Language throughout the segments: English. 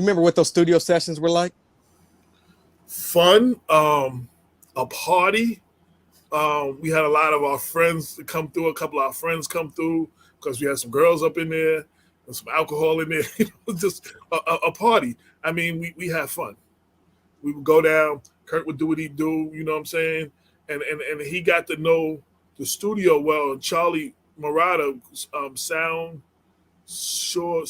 remember what those studio sessions were like? Fun, a party. We had a lot of our friends come through. A couple of our friends come through because we had some girls up in there and some alcohol in there. Just a party. I mean, we had fun. We would go down. Kurt would do what he do. You know what I'm saying? And he got to know the studio well. And Charlie Murata, South Shore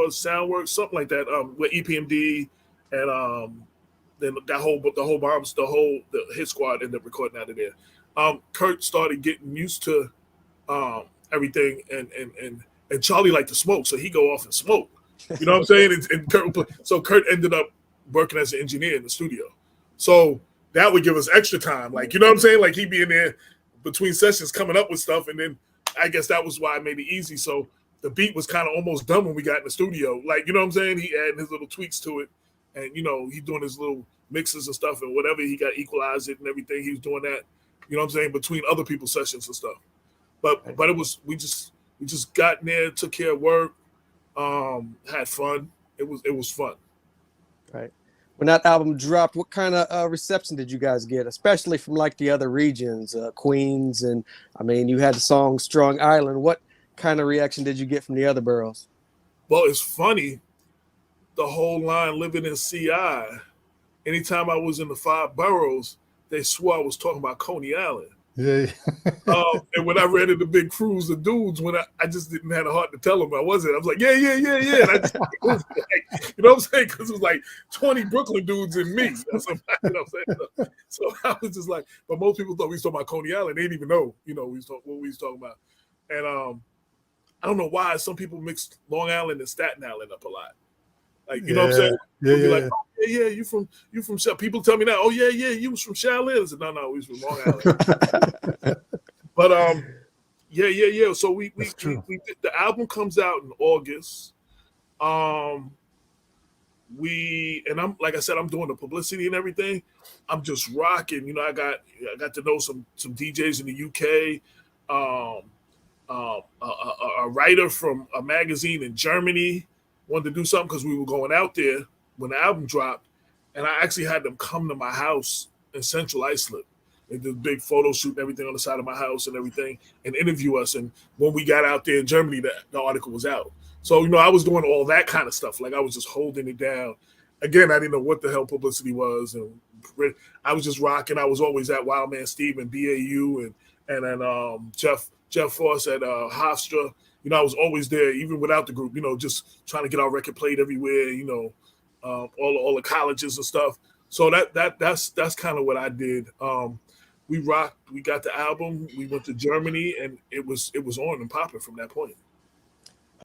Soundworks, something like that. With EPMD and then the hit squad ended up recording out of there. Kurt started getting used to everything, and Charlie liked to smoke, so he go off and smoke. You know what I'm saying? So Kurt ended up working as an engineer in the studio. So that would give us extra time. Like, you know what I'm saying? Like, he'd be in there between sessions coming up with stuff, and then I guess that was why it made it easy. So the beat was kind of almost done when we got in the studio. Like, you know what I'm saying? He added his little tweaks to it, and, you know, he doing his little mixes and stuff, and whatever he got equalized it and everything. He was doing that, you know what I'm saying, between other people's sessions and stuff. But it was we just got in there, took care of work, had fun. It was fun. Right. When that album dropped, what kind of reception did you guys get, especially from like the other regions, Queens, and I mean, you had the song "Strong Island." What kind of reaction did you get from the other boroughs? Well, it's funny. The whole line living in CI. Anytime I was in the 5 boroughs, they swore I was talking about Coney Island. Yeah. And when I ran into big crews of dudes, when I just didn't have the heart to tell them I wasn't. I was like, yeah. And I just, you know what I'm saying? Because it was like 20 Brooklyn dudes and me. That's what, you know what I'm saying? So I was just like, but most people thought we was talking about Coney Island. They didn't even know, you know, what we was talking about. And I don't know why some people mixed Long Island and Staten Island up a lot. Like, you know what I'm saying? Yeah. Like, oh, yeah, you from people tell me now, oh yeah, you was from Shaolin. I said, no, we was from Long Island. But yeah. So we did, the album comes out in August. I'm like I said, I'm doing the publicity and everything. I'm just rocking. You know, I got to know some DJs in the UK. A writer from a magazine in Germany wanted to do something because we were going out there when the album dropped, and I actually had them come to my house in Central Islip. They did a big photo shoot and everything on the side of my house and everything, and interview us. And when we got out there in Germany, the article was out. So, you know, I was doing all that kind of stuff. Like, I was just holding it down. Again, I didn't know what the hell publicity was, and I was just rocking. I was always at Wild Man Steve and BAU and then Jeff Force at Hofstra. You know, I was always there, even without the group, you know, just trying to get our record played everywhere, you know, all the colleges and stuff. So that's kind of what I did. We rocked. We got the album. We went to Germany, and it was on and popping from that point.